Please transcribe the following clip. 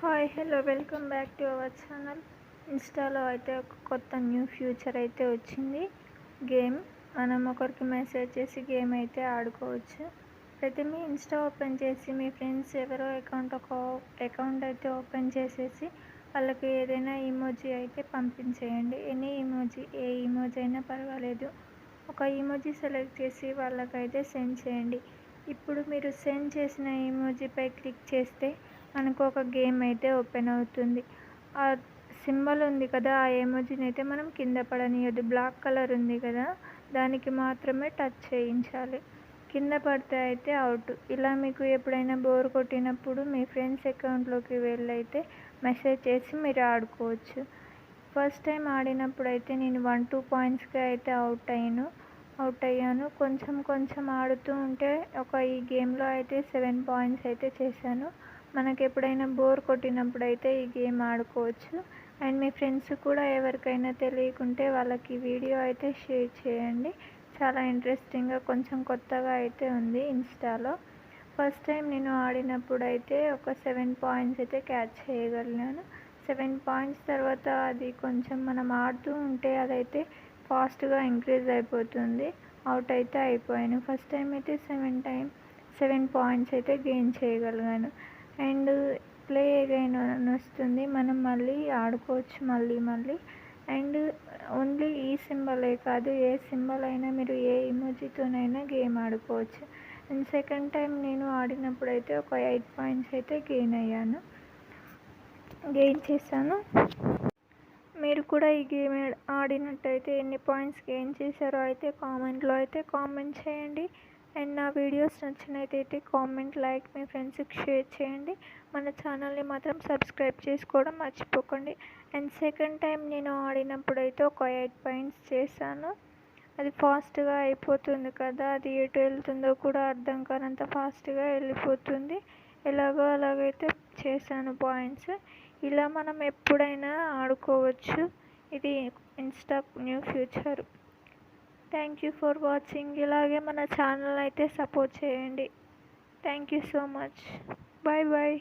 Hi hello welcome back to our channel. ఇన్స్టాలో అయితే ఒక కొత్త న్యూ ఫ్యూచర్ అయితే వచ్చింది. గేమ్ మనం ఒకరికి మెసేజ్ చేసి గేమ్ అయితే ఆడుకోవచ్చు. అయితే మీ ఇన్స్టా ఓపెన్ చేసి మీ ఫ్రెండ్స్ ఎవరో అకౌంట్ అయితే ఓపెన్ చేసేసి వాళ్ళకి ఏదైనా ఇమోజీ అయితే పంపించేయండి. ఎనీ ఇమోజీ, ఏ ఇమోజీ అయినా పర్వాలేదు. ఒక ఇమోజీ సెలెక్ట్ చేసి వాళ్ళకైతే సెండ్ చేయండి. ఇప్పుడు మీరు సెండ్ చేసిన ఇమోజీపై క్లిక్ చేస్తే మనకు ఒక గేమ్ అయితే ఓపెన్ అవుతుంది. ఆ సింబల్ ఉంది కదా, ఆ ఎమోజీని అయితే మనం కింద పడనీయద్దు. బ్లాక్ కలర్ ఉంది కదా, దానికి మాత్రమే టచ్ చేయించాలి. కింద పడితే అయితే అవుట్. ఇలా మీకు ఎప్పుడైనా బోర్ కొట్టినప్పుడు మీ ఫ్రెండ్స్ అకౌంట్లోకి వెళ్ళైతే మెసేజ్ చేసి మీరు ఆడుకోవచ్చు. ఫస్ట్ టైం ఆడినప్పుడు అయితే నేను 1-2 పాయింట్స్కి అయితే అవుట్ అయ్యాను. కొంచెం ఆడుతూ ఉంటే ఈ గేమ్లో అయితే 7 పాయింట్స్ అయితే చేశాను. మనకు ఎప్పుడైనా బోర్ కొట్టినప్పుడు అయితే ఈ గేమ్ ఆడుకోవచ్చు. అండ్ మీ ఫ్రెండ్స్ కూడా ఎవరికైనా తెలియకుంటే వాళ్ళకి వీడియో అయితే షేర్ చేయండి. చాలా ఇంట్రెస్టింగ్గా కొంచెం కొత్తగా అయితే ఉంది ఇన్స్టాలో. ఫస్ట్ టైం నేను ఆడినప్పుడు అయితే ఒక 7 పాయింట్స్ అయితే క్యాచ్ చేయగలిగాను. 7 పాయింట్స్ తర్వాత అది కొంచెం మనం ఆడుతూ ఉంటే అదైతే ఫాస్ట్గా ఇంక్రీజ్ అయిపోతుంది. అవుట్ అయితే అయిపోయాను. ఫస్ట్ టైం అయితే 7 పాయింట్స్ అయితే గెయిన్ చేయగలిగాను. అండ్ ప్లే అగైన్ అని వస్తుంది. మనం మళ్ళీ ఆడుకోవచ్చు మళ్ళీ. అండ్ ఓన్లీ ఈ సింబలే కాదు, ఏ సింబల్ అయినా మీరు ఏ ఇమోజీతోనైనా గేమ్ ఆడుకోవచ్చు. అండ్ సెకండ్ టైం నేను ఆడినప్పుడు అయితే ఒక 8 పాయింట్స్ అయితే గెయిన్ చేశాను. మీరు కూడా ఈ గేమ్ ఆడినట్టయితే ఎన్ని పాయింట్స్ గెయిన్ చేశారో అయితే కామెంట్లో అయితే కామెంట్ చేయండి. అండ్ నా వీడియోస్ నచ్చినట్టయితే కామెంట్, లైక్, మీ ఫ్రెండ్స్కి షేర్ చేయండి. మన ఛానల్ని మాత్రం సబ్స్క్రైబ్ చేసుకోవడం మర్చిపోకండి. అండ్ సెకండ్ టైం నేను ఆడినప్పుడు అయితే ఒక 8 పాయింట్స్ చేశాను. అది ఫాస్ట్గా అయిపోతుంది కదా, అది ఎటు వెళ్తుందో కూడా అర్థం కానంత ఫాస్ట్గా వెళ్ళిపోతుంది. అలాగైతే చేశాను పాయింట్స్. ఇలా మనం ఎప్పుడైనా ఆడుకోవచ్చు. ఇది ఇన్స్టా new future. Thank you for watching. ఇలాగే మన ఛానల్ అయితే సపోర్ట్ చేయండి. Thank you so much. Bye.